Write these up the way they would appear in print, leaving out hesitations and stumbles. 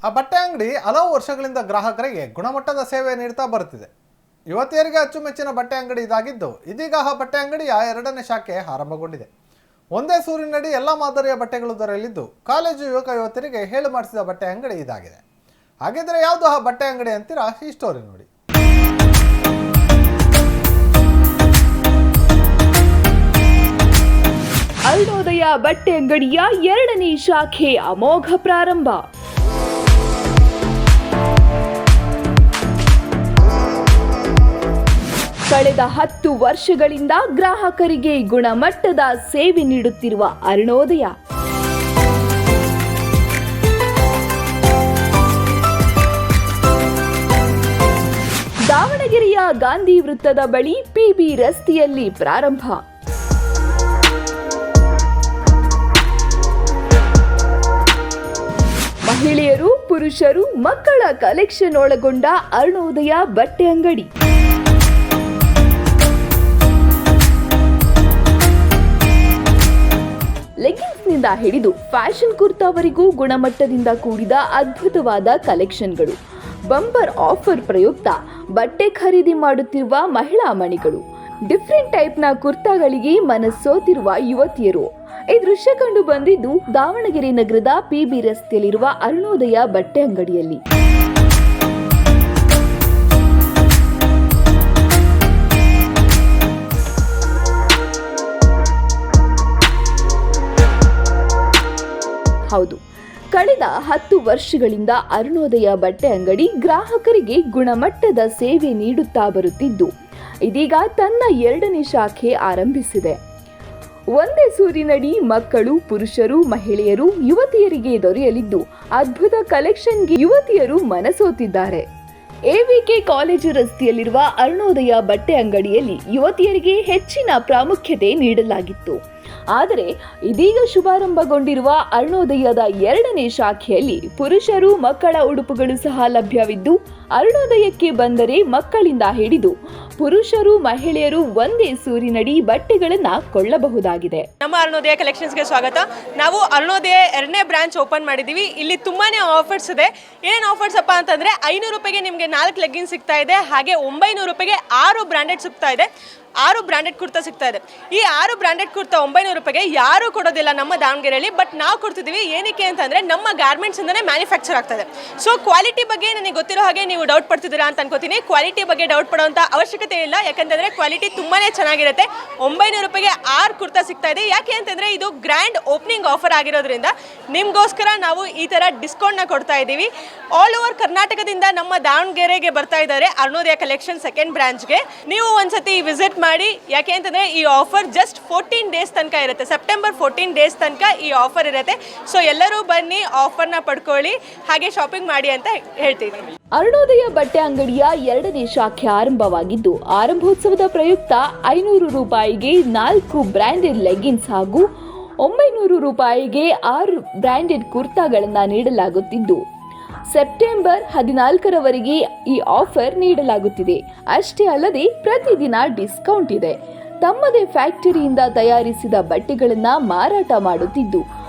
ಆ ಬಟ್ಟೆ ಅಂಗಡಿ ಹಲವು ವರ್ಷಗಳಿಂದ ಗ್ರಾಹಕರಿಗೆ ಗುಣಮಟ್ಟದ ಸೇವೆ ನೀಡ್ತಾ ಬರುತ್ತಿದೆ. ಯುವತಿಯರಿಗೆ ಅಚ್ಚುಮೆಚ್ಚಿನ ಬಟ್ಟೆ ಅಂಗಡಿ ಇದಾಗಿದ್ದು, ಇದೀಗ ಆ ಬಟ್ಟೆ ಅಂಗಡಿಯ ಎರಡನೇ ಶಾಖೆ ಆರಂಭಗೊಂಡಿದೆ. ಒಂದೇ ಸೂರಿನಡಿ ಎಲ್ಲ ಮಾದರಿಯ ಬಟ್ಟೆಗಳು ದೊರೆಯಲಿದ್ದು, ಕಾಲೇಜು ಯುವಕ ಯುವತಿಯರಿಗೆ ಹೇಳು ಮಾಡಿಸಿದ ಬಟ್ಟೆ ಅಂಗಡಿ ಇದಾಗಿದೆ. ಹಾಗಿದ್ರೆ ಯಾವುದು ಆ ಬಟ್ಟೆ ಅಂಗಡಿ ಅಂತೀರಾ? ಈ ಸ್ಟೋರಿ ನೋಡಿ. ಅರುಣೋದಯ ಬಟ್ಟೆ ಅಂಗಡಿಯ ಎರಡನೇ ಶಾಖೆ ಅಮೋಘ ಪ್ರಾರಂಭ. ಕಳೆದ 10 ವರ್ಷಗಳಿಂದ ಗ್ರಾಹಕರಿಗೆ ಗುಣಮಟ್ಟದ ಸೇವೆ ನೀಡುತ್ತಿರುವ ಅರುಣೋದಯ ದಾವಣಗೆರೆಯ ಗಾಂಧಿ ವೃತ್ತದ ಬಳಿ ಪಿಬಿ ರಸ್ತೆಯಲ್ಲಿ ಪ್ರಾರಂಭ. ಮಹಿಳೆಯರು, ಪುರುಷರು, ಮಕ್ಕಳ ಕಲೆಕ್ಷನ್ ಒಳಗೊಂಡ ಅರುಣೋದಯ ಬಟ್ಟೆ ಅಂಗಡಿ. ಲೆಗ್ಗಿನ್ಸ್ನಿಂದ ಹಿಡಿದು ಫ್ಯಾಷನ್ ಕುರ್ತಾವರೆಗೂ ಗುಣಮಟ್ಟದಿಂದ ಕೂಡಿದ ಅದ್ಭುತವಾದ ಕಲೆಕ್ಷನ್ಗಳು. ಬಂಪರ್ ಆಫರ್ ಪ್ರಯುಕ್ತ ಬಟ್ಟೆ ಖರೀದಿ ಮಾಡುತ್ತಿರುವ ಮಹಿಳಾ ಮಣಿಗಳು, ಡಿಫ್ರೆಂಟ್ ಟೈಪ್ನ ಕುರ್ತಾಗಳಿಗೆ ಮನಸ್ಸೋತಿರುವ ಯುವತಿಯರು. ಈ ದೃಶ್ಯ ಕಂಡು ಬಂದಿದ್ದು ದಾವಣಗೆರೆ ನಗರದ ಪಿಬಿ ರಸ್ತೆಯಲ್ಲಿರುವ ಅರುಣೋದಯ ಬಟ್ಟೆ ಅಂಗಡಿಯಲ್ಲಿ. ಹೌದು, ಕಳೆದ 10 ವರ್ಷಗಳಿಂದ ಅರುಣೋದಯ ಬಟ್ಟೆ ಅಂಗಡಿ ಗ್ರಾಹಕರಿಗೆ ಗುಣಮಟ್ಟದ ಸೇವೆ ನೀಡುತ್ತಾ ಬರುತ್ತಿದ್ದು, ಇದೀಗ ತನ್ನ ಎರಡನೇ ಶಾಖೆ ಆರಂಭಿಸಿದೆ. ಒಂದೇ ಸೂರಿನಡಿ ಮಕ್ಕಳು, ಪುರುಷರು, ಮಹಿಳೆಯರು, ಯುವತಿಯರಿಗೆ ದೊರೆಯಲಿದ್ದು, ಅದ್ಭುತ ಕಲೆಕ್ಷನ್ಗೆ ಯುವತಿಯರು ಮನಸೋತಿದ್ದಾರೆ. ಎವಿಕೆ ಕಾಲೇಜು ರಸ್ತೆಯಲ್ಲಿರುವ ಅರುಣೋದಯ ಬಟ್ಟೆ ಅಂಗಡಿಯಲ್ಲಿ ಯುವತಿಯರಿಗೆ ಹೆಚ್ಚಿನ ಪ್ರಾಮುಖ್ಯತೆ ನೀಡಲಾಗಿತ್ತು. ಆದರೆ ಇದೀಗ ಶುಭಾರಂಭಗೊಂಡಿರುವ ಅರುಣೋದಯದ ಎರಡನೇ ಶಾಖೆಯಲ್ಲಿ ಪುರುಷರು, ಮಕ್ಕಳ ಉಡುಪುಗಳು ಸಹ ಲಭ್ಯವಿದ್ದು, ಅರುಣೋದಯಕ್ಕೆ ಬಂದರೆ ಮಕ್ಕಳಿಂದ ಹಿಡಿದು ಪುರುಷರು, ಮಹಿಳೆಯರು ಒಂದೇ ಸೂರಿನಡಿ ಬಟ್ಟೆಗಳನ್ನ ಕೊಳ್ಳಬಹುದಾಗಿದೆ. ನಮ್ಮ ಅರುಣೋದಯ ಕಲೆಕ್ಷನ್ಸ್ಗೆ ಸ್ವಾಗತ. ನಾವು ಅರುಣೋದಯ ಎರಡನೇ ಬ್ರಾಂಚ್ ಓಪನ್ ಮಾಡಿದ್ದೀವಿ. ಇಲ್ಲಿ ತುಂಬಾನೇ ಆಫರ್ಸ್ ಇದೆ. ಏನೇನು ಆಫರ್ಸ್ ಅಪ್ಪ ಅಂತಂದ್ರೆ 500 ರೂಪಾಯಿಗೆ ನಿಮಗೆ 4 ಲೆಗ್ಗಿನ್ಸ್ ಸಿಗ್ತಾ ಇದೆ. ಹಾಗೆ 900 ರೂಪಾಯಿಗೆ 6 ಬ್ರಾಂಡೆಡ್ ಸಿಗ್ತಾ ಇದೆ. 6 ಬ್ರಾಂಡೆಡ್ ಕುರ್ತಾ ಸಿಗ್ತಾ ಇದೆ. ಈ 6 ಬ್ರಾಂಡೆಡ್ ಕುರ್ತಾ 900 ರೂಪಾಯಿಗೆ ಯಾರು ಕೊಡೋದಿಲ್ಲ ನಮ್ಮ ದಾವಣಗೆರೆಯಲ್ಲಿ. ಬಟ್ ನಾವು ಕೊಡ್ತಿದ್ದೀವಿ. ಏನಕ್ಕೆ ಅಂತಂದರೆ ನಮ್ಮ ಗಾರ್ಮೆಂಟ್ಸ್ ಇಂದನೇ ಮ್ಯಾನುಫ್ಯಾಕ್ಚರ್ ಆಗ್ತದೆ. ಸೊ ಕ್ವಾಲಿಟಿ ಬಗ್ಗೆ ನನಗೆ ಗೊತ್ತಿರೋ ಹಾಗೆ ನೀವು ಡೌಟ್ ಪಡ್ತಿದ್ದೀರಾ ಅಂತ ಅನ್ಕೋತೀನಿ. ಕ್ವಾಲಿಟಿ ಬಗ್ಗೆ ಡೌಟ್ ಪಡೋಂಥ ಅವಶ್ಯಕತೆ ಇಲ್ಲ. ಯಾಕಂತಂದರೆ ಕ್ವಾಲಿಟಿ ತುಂಬಾ ಚೆನ್ನಾಗಿರುತ್ತೆ. 900 ರೂಪಾಯಿಗೆ 6 ಕುರ್ತಾ ಸಿಗ್ತಾ ಇದೆ. ಯಾಕೆ ಅಂತಂದರೆ ಇದು ಗ್ರ್ಯಾಂಡ್ ಓಪನಿಂಗ್ ಆಫರ್ ಆಗಿರೋದ್ರಿಂದ ನಿಮಗೋಸ್ಕರ ನಾವು ಈ ಥರ ಡಿಸ್ಕೌಂಟ್ನ ಕೊಡ್ತಾ ಇದ್ದೀವಿ. ಆಲ್ ಓವರ್ ಕರ್ನಾಟಕದಿಂದ ನಮ್ಮ ದಾವಣಗೆರೆಗೆ ಬರ್ತಾ ಇದ್ದಾರೆ ಅರುಣೋದಯ ಕಲೆಕ್ಷನ್ ಸೆಕೆಂಡ್ ಬ್ರಾಂಚ್ಗೆ. ನೀವು ಒಂದ್ಸತಿ ವಿಸಿಟ್ ಮಾಡಿ. ಯಾಕೆ ಅಂತಂದರೆ ಈ ಆಫರ್ ಜಸ್ಟ್ 14 ಡೇಸ್ ತನಕ ಇರುತ್ತೆ. ಸೆಪ್ಟೆಂಬರ್ 14 ಡೇಸ್ ತನಕ ಈ ಆಫರ್ ಇರುತ್ತೆ. ಸೊ ಎಲ್ಲರೂ ಬನ್ನಿ, ಆಫರ್ನ ಪಡ್ಕೊಳ್ಳಿ, ಹಾಗೆ ಶಾಪಿಂಗ್ ಮಾಡಿ ಅಂತ ಹೇಳ್ತೀನಿ. ಅರುಣೋದಯ ಬಟ್ಟೆ ಅಂಗಡಿಯ ಎರಡನೇ ಶಾಖೆ ಆರಂಭವಾಗಿದ್ದು, ಆರಂಭೋತ್ಸವದ ಪ್ರಯುಕ್ತ 500 ರೂಪಾಯಿಗೆ 4 ಬ್ರ್ಯಾಂಡೆಡ್ ಲೆಗ್ಗಿನ್ಸ್ ಹಾಗೂ 900 ರೂಪಾಯಿಗೆ 6 ಬ್ರ್ಯಾಂಡೆಡ್ ಕುರ್ತಾಗಳನ್ನು ನೀಡಲಾಗುತ್ತಿದ್ದು, ಸೆಪ್ಟೆಂಬರ್ 14ರವರೆಗೆ ಈ ಆಫರ್ ನೀಡಲಾಗುತ್ತಿದೆ. ಅಷ್ಟೇ ಅಲ್ಲದೆ ಪ್ರತಿದಿನ ಡಿಸ್ಕೌಂಟ್ ಇದೆ. ತಮ್ಮದೇ ಫ್ಯಾಕ್ಟರಿಯಿಂದ ತಯಾರಿಸಿದ ಬಟ್ಟೆಗಳನ್ನು ಮಾರಾಟ ಮಾಡುತ್ತಿದ್ದು,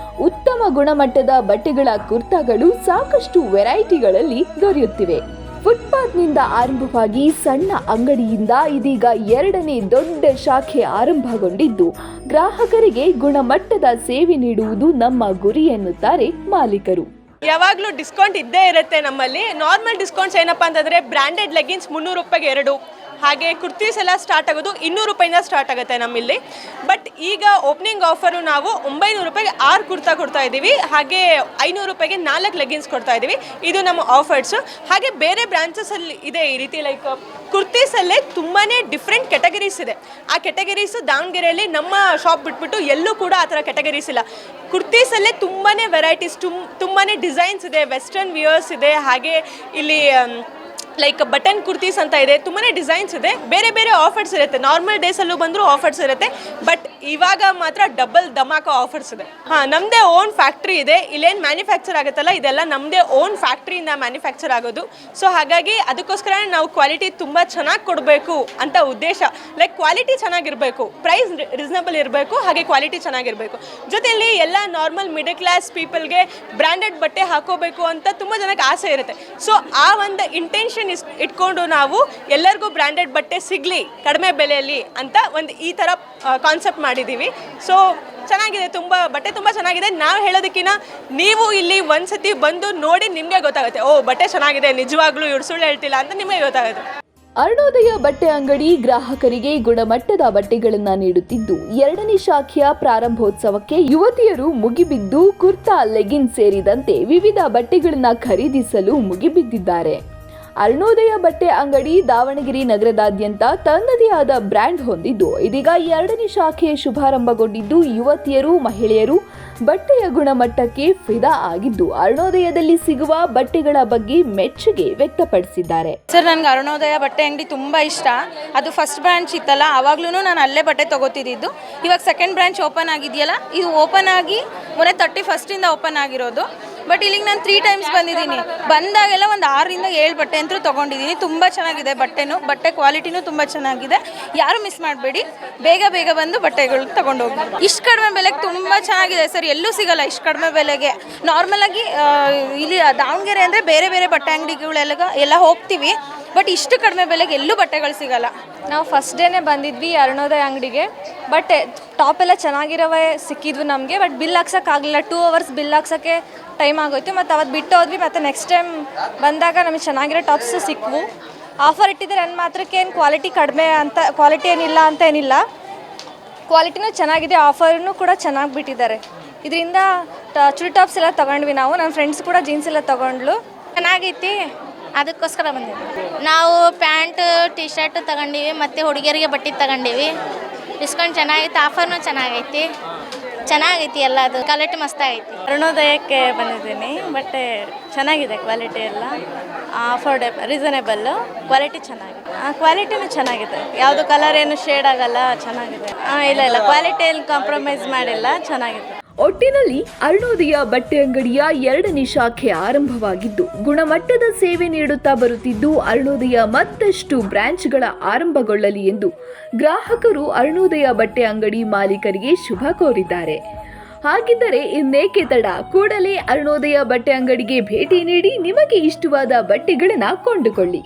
ಉತ್ತಮ ಗುಣಮಟ್ಟದ ಬಟ್ಟೆಗಳ ಕುರ್ತಾಗಳು ಸಾಕಷ್ಟು ವೆರೈಟಿಗಳಲ್ಲಿ ದೊರೆಯುತ್ತಿವೆ. ಫುಟ್ಪಾತ್ನಿಂದ ಆರಂಭವಾಗಿ ಸಣ್ಣ ಅಂಗಡಿಯಿಂದ ಇದೀಗ ಎರಡನೇ ದೊಡ್ಡ ಶಾಖೆ ಆರಂಭಗೊಂಡಿದ್ದು, ಗ್ರಾಹಕರಿಗೆ ಗುಣಮಟ್ಟದ ಸೇವೆ ನೀಡುವುದು ನಮ್ಮ ಗುರಿ ಎನ್ನುತ್ತಾರೆ ಮಾಲೀಕರು. ಯಾವಾಗಲೂ ಡಿಸ್ಕೌಂಟ್ ಇದ್ದೇ ಇರುತ್ತೆ ನಮ್ಮಲ್ಲಿ. ನಾರ್ಮಲ್ ಡಿಸ್ಕೌಂಟ್ಸ್ ಏನಪ್ಪ ಅಂತಂದರೆ ಬ್ರ್ಯಾಂಡೆಡ್ ಲೆಗ್ಗಿನ್ಸ್ 300 ರೂಪಾಯಿಗೆ 2, ಹಾಗೆ ಕುರ್ತೀಸ್ ಎಲ್ಲ ಸ್ಟಾರ್ಟ್ ಆಗೋದು 200 ರೂಪಾಯಿಂದ ಸ್ಟಾರ್ಟ್ ಆಗುತ್ತೆ ನಮ್ಮಲ್ಲಿ. ಬಟ್ ಈಗ ಓಪನಿಂಗ್ ಆಫರು ನಾವು 900 ರೂಪಾಯಿಗೆ 6 ಕುರ್ತಾ ಕೊಡ್ತಾ ಇದ್ದೀವಿ. ಹಾಗೆ 500 ರೂಪಾಯಿಗೆ 4 ಲೆಗ್ಗಿನ್ಸ್ ಕೊಡ್ತಾ ಇದ್ದೀವಿ. ಇದು ನಮ್ಮ ಆಫರ್ಸು. ಹಾಗೆ ಬೇರೆ ಬ್ರಾಂಚಸಲ್ಲಿ ಇದೆ ಈ ರೀತಿ. ಲೈಕ್ ಕುರ್ತೀಸಲ್ಲೇ ತುಂಬಾ ಡಿಫ್ರೆಂಟ್ ಕೆಟಗರೀಸ್ ಇದೆ. ಆ ಕೆಟಗರೀಸು ದಾವಣಗೆರೆಯಲ್ಲಿ ನಮ್ಮ ಶಾಪ್ ಬಿಟ್ಬಿಟ್ಟು ಎಲ್ಲೂ ಕೂಡ ಆ ಥರ ಕೆಟಗರೀಸ್ ಇಲ್ಲ. ಕುರ್ತೀಸಲ್ಲೇ ತುಂಬಾ ವೆರೈಟೀಸ್, ತುಂಬಾ ಡಿಸೈನ್ಸ್ ಇದೆ. ವೆಸ್ಟರ್ನ್ ವಿಯರ್ಸ್ ಇದೆ. ಹಾಗೆ ಇಲ್ಲಿ ಲೈಕ್ ಬಟನ್ ಕುರ್ತೀಸ್ ಅಂತ ಇದೆ, ತುಂಬಾ ಡಿಸೈನ್ಸ್ ಇದೆ, ಬೇರೆ ಬೇರೆ ಆಫರ್ಸ್ ಇರುತ್ತೆ. ನಾರ್ಮಲ್ ಡೇಸಲ್ಲೂ ಬಂದರೂ ಆಫರ್ಸ್ ಇರುತ್ತೆ, ಬಟ್ ಇವಾಗ ಮಾತ್ರ ಡಬಲ್ ಧಮಾಕ ಆಫರ್ಸ್ ಇದೆ. ನಮ್ಮದೇ ಓನ್ ಫ್ಯಾಕ್ಟ್ರಿ ಇದೆ. ಇಲ್ಲೇನು ಮ್ಯಾನುಫ್ಯಾಕ್ಚರ್ ಆಗುತ್ತಲ್ಲ, ಇದೆಲ್ಲ ನಮ್ಮದೇ ಓನ್ ಫ್ಯಾಕ್ಟ್ರಿಯಿಂದ ಮ್ಯಾನುಫ್ಯಾಕ್ಚರ್ ಆಗೋದು. ಸೊ ಹಾಗಾಗಿ ಅದಕ್ಕೋಸ್ಕರ ನಾವು ಕ್ವಾಲಿಟಿ ತುಂಬ ಚೆನ್ನಾಗಿ ಕೊಡಬೇಕು ಅಂತ ಉದ್ದೇಶ. ಲೈಕ್ ಕ್ವಾಲಿಟಿ ಚೆನ್ನಾಗಿರಬೇಕು, ಪ್ರೈಸ್ ರೀಸನಬಲ್ ಇರಬೇಕು, ಹಾಗೆ ಕ್ವಾಲಿಟಿ ಚೆನ್ನಾಗಿರಬೇಕು. ಜೊತೆಯಲ್ಲಿ ಎಲ್ಲ ನಾರ್ಮಲ್ ಮಿಡಲ್ ಕ್ಲಾಸ್ ಪೀಪಲ್ಗೆ ಬ್ರ್ಯಾಂಡೆಡ್ ಬಟ್ಟೆ ಹಾಕೋಬೇಕು ಅಂತ ತುಂಬ ಜನಕ್ಕೆ ಆಸೆ ಇರುತ್ತೆ. ಸೊ ಆ ಒಂದು ಇಂಟೆನ್ಷನ್ ಇಟ್ಕೊಂಡು ನಾವು ಎಲ್ಲರಿಗೂ ಬ್ರ್ಯಾಂಡೆಡ್ ಬಟ್ಟೆ ಸಿಗಲಿ ಕಡಿಮೆ ಬೆಲೆಯಲ್ಲಿ ಅಂತ ಒಂದು ಈ ಥರ ಕಾನ್ಸೆಪ್ಟ್ ಮಾಡಿದ್ದೀವಿ. ಸೊ ಚೆನ್ನಾಗಿದೆ, ಬಟ್ಟೆ ತುಂಬ ಚೆನ್ನಾಗಿದೆ. ನಾವು ಹೇಳೋದಕ್ಕಿಂತ ನೀವು ಇಲ್ಲಿ ಒಂದ್ಸತಿ ಬಂದು ನೋಡಿ ನಿಮಗೆ ಗೊತ್ತಾಗುತ್ತೆ, ಓ ಬಟ್ಟೆ ಚೆನ್ನಾಗಿದೆ, ನಿಜವಾಗ್ಲೂ ಇವ್ರು ಸುಳ್ಳು ಹೇಳ್ತಿಲ್ಲ ಅಂತ ನಿಮಗೆ ಗೊತ್ತಾಗುತ್ತೆ. ಅರುಣೋದಯ ಬಟ್ಟೆ ಅಂಗಡಿ ಗ್ರಾಹಕರಿಗೆ ಗುಣಮಟ್ಟದ ಬಟ್ಟೆಗಳನ್ನು ನೀಡುತ್ತಿದ್ದು, 2ನೇ ಶಾಖೆಯ ಪ್ರಾರಂಭೋತ್ಸವಕ್ಕೆ ಯುವತಿಯರು ಮುಗಿಬಿದ್ದು ಕುರ್ತಾ, ಲೆಗಿನ್ ಸೇರಿದಂತೆ ವಿವಿಧ ಬಟ್ಟೆಗಳನ್ನು ಖರೀದಿಸಲು ಮುಗಿಬಿದ್ದಿದ್ದಾರೆ. ಅರುಣೋದಯ ಬಟ್ಟೆ ಅಂಗಡಿ ದಾವಣಗೆರೆ ನಗರದಾದ್ಯಂತ ತನ್ನದೇ ಆದ ಬ್ರ್ಯಾಂಡ್ ಹೊಂದಿದ್ದು, ಇದೀಗ 2ನೇ ಶಾಖೆ ಶುಭಾರಂಭಗೊಂಡಿದ್ದು, ಯುವತಿಯರು, ಮಹಿಳೆಯರು ಬಟ್ಟೆಯ ಗುಣಮಟ್ಟಕ್ಕೆ ಫಿದಾ ಆಗಿದ್ದು, ಅರುಣೋದಯದಲ್ಲಿ ಸಿಗುವ ಬಟ್ಟೆಗಳ ಬಗ್ಗೆ ಮೆಚ್ಚುಗೆ ವ್ಯಕ್ತಪಡಿಸಿದ್ದಾರೆ. ಸರ್, ನನಗೆ ಅರುಣೋದಯ ಬಟ್ಟೆ ಅಂಗಡಿ ತುಂಬ ಇಷ್ಟ. ಅದು ಫಸ್ಟ್ ಬ್ರಾಂಚ್ ಇತ್ತಲ್ಲ, ಆವಾಗ್ಲೂ ನಾನು ಅಲ್ಲೇ ಬಟ್ಟೆ ತೊಗೋತಿದ್ದು. ಇವಾಗ ಸೆಕೆಂಡ್ ಬ್ರಾಂಚ್ ಓಪನ್ ಆಗಿದೆಯಲ್ಲ, ಇದು ಓಪನ್ ಆಗಿ ಮೊನ್ನೆ 31st ಓಪನ್ ಆಗಿರೋದು. ಬಟ್ ಇಲ್ಲಿಗೆ ನಾನು 3 ಟೈಮ್ಸ್ ಬಂದಿದ್ದೀನಿ. ಬಂದಾಗೆಲ್ಲ ಒಂದು 6ರಿಂದ 7 ಬಟ್ಟೆ ಅಂತೂ ತೊಗೊಂಡಿದ್ದೀನಿ. ತುಂಬ ಚೆನ್ನಾಗಿದೆ ಬಟ್ಟೆ ಕ್ವಾಲಿಟಿನೂ ತುಂಬ ಚೆನ್ನಾಗಿದೆ. ಯಾರು ಮಿಸ್ ಮಾಡಬೇಡಿ, ಬೇಗ ಬಂದು ಬಟ್ಟೆಗಳು ತೊಗೊಂಡೋಗಿ. ಇಷ್ಟು ಕಡಿಮೆ ಬೆಲೆಗೆ ತುಂಬ ಚೆನ್ನಾಗಿದೆ ಸರ್, ಎಲ್ಲೂ ಸಿಗಲ್ಲ ಇಷ್ಟು ಕಡಿಮೆ ಬೆಲೆಗೆ. ನಾರ್ಮಲಾಗಿ ಇಲ್ಲಿ ದಾವಣಗೆರೆ ಅಂದರೆ ಬೇರೆ ಬಟ್ಟೆ ಅಂಗಡಿಗಳೆಲ್ಲ ಹೋಗ್ತೀವಿ, ಬಟ್ ಇಷ್ಟು ಕಡಿಮೆ ಬೆಲೆಗೆ ಎಲ್ಲೂ ಬಟ್ಟೆಗಳು ಸಿಗಲ್ಲ. ನಾವು ಫಸ್ಟ್ ಡೇನೇ ಬಂದಿದ್ವಿ ಅರುಣೋದಯ ಅಂಗಡಿಗೆ. ಬಟ್ ಟಾಪ್ ಎಲ್ಲ ಚೆನ್ನಾಗಿರೋವೇ ಸಿಕ್ಕಿದ್ವು ನಮಗೆ. ಬಟ್ ಬಿಲ್ ಹಾಕ್ಸೋಕ್ಕಾಗಲಿಲ್ಲ, 2 ಅವರ್ಸ್ ಬಿಲ್ ಹಾಕ್ಸೋಕ್ಕೆ ಟೈಮ್ ಆಗೋಯ್ತು. ಮತ್ತು ಅವತ್ತು ಬಿಟ್ಟು ಹೋದ್ವಿ. ಮತ್ತು ನೆಕ್ಸ್ಟ್ ಟೈಮ್ ಬಂದಾಗ ನಮಗೆ ಚೆನ್ನಾಗಿರೋ ಟಾಪ್ಸ್ ಸಿಕ್ವು. ಆಫರ್ ಇಟ್ಟಿದ್ದಾರೆ ನನ್ನ ಮಾತ್ರಕ್ಕೆ. ಏನು ಕ್ವಾಲಿಟಿ ಕಡಿಮೆ ಅಂತ, ಕ್ವಾಲಿಟಿ ಏನಿಲ್ಲ ಅಂತ ಏನಿಲ್ಲ, ಕ್ವಾಲಿಟಿನೂ ಚೆನ್ನಾಗಿದೆ, ಆಫರ್ನೂ ಕೂಡ ಚೆನ್ನಾಗಿ ಬಿಟ್ಟಿದ್ದಾರೆ. ಇದರಿಂದ ಚುಡಿ ಟಾಪ್ಸ್ ಎಲ್ಲ ತೊಗೊಂಡ್ವಿ ನಾವು. ನನ್ನ ಫ್ರೆಂಡ್ಸ್ ಕೂಡ ಜೀನ್ಸ್ ಎಲ್ಲ ತೊಗೊಂಡ್ಲು. ಚೆನ್ನಾಗೈತಿ, ಅದಕ್ಕೋಸ್ಕರ ಬಂದಿದ್ವಿ. ನಾವು ಪ್ಯಾಂಟ್, ಟಿ ಶರ್ಟ್ ತಗೊಂಡಿವಿ, ಮತ್ತು ಹುಡುಗಿಯರಿಗೆ ಬಟ್ಟೆ ತಗೊಂಡಿವಿ. ಡಿಸ್ಕೌಂಟ್ ಚೆನ್ನಾಗೈತಿ, ಆಫರ್ನೂ ಚೆನ್ನಾಗೈತಿ ಎಲ್ಲ. ಅದು ಕ್ವಾಲಿಟಿ ಮಸ್ತಾಗೈತಿ. ಅರುಣೋದಯಕ್ಕೆ ಬಂದಿದ್ದೀನಿ. ಬಟ್ಟೆ ಚೆನ್ನಾಗಿದೆ, ಕ್ವಾಲಿಟಿ ಎಲ್ಲ ಅಫೋರ್ಡೆಬಲ್, ರೀಸನೇಬಲ್ಲು, ಕ್ವಾಲಿಟಿ ಚೆನ್ನಾಗಿದೆ. ಕ್ವಾಲಿಟಿನೂ ಚೆನ್ನಾಗಿದೆ, ಯಾವುದು ಕಲರ್ ಏನು ಶೇಡ್ ಆಗಲ್ಲ, ಚೆನ್ನಾಗಿದೆ. ಇಲ್ಲ ಕ್ವಾಲಿಟಿ ಏನು ಕಾಂಪ್ರಮೈಸ್ ಮಾಡಿಲ್ಲ, ಚೆನ್ನಾಗಿದೆ. ಒಟ್ಟಿನಲ್ಲಿ ಅರುಣೋದಯ ಬಟ್ಟೆ ಅಂಗಡಿಯ 2ನೇ ಶಾಖೆ ಆರಂಭವಾಗಿದ್ದು, ಗುಣಮಟ್ಟದ ಸೇವೆ ನೀಡುತ್ತಾ ಬರುತ್ತಿದ್ದು, ಅರುಣೋದಯ ಮತ್ತಷ್ಟು ಬ್ರಾಂಚ್ಗಳ ಆರಂಭಗೊಳ್ಳಲಿ ಎಂದು ಗ್ರಾಹಕರು ಅರುಣೋದಯ ಬಟ್ಟೆ ಅಂಗಡಿ ಮಾಲೀಕರಿಗೆ ಶುಭ ಕೋರಿದ್ದಾರೆ. ಹಾಗಿದ್ದರೆ ಇನ್ನೇಕೆ ತಡ, ಕೂಡಲೇ ಅರುಣೋದಯ ಬಟ್ಟೆ ಅಂಗಡಿಗೆ ಭೇಟಿ ನೀಡಿ ನಿಮಗೆ ಇಷ್ಟವಾದ ಬಟ್ಟೆಗಳನ್ನು ಕೊಂಡುಕೊಳ್ಳಿ.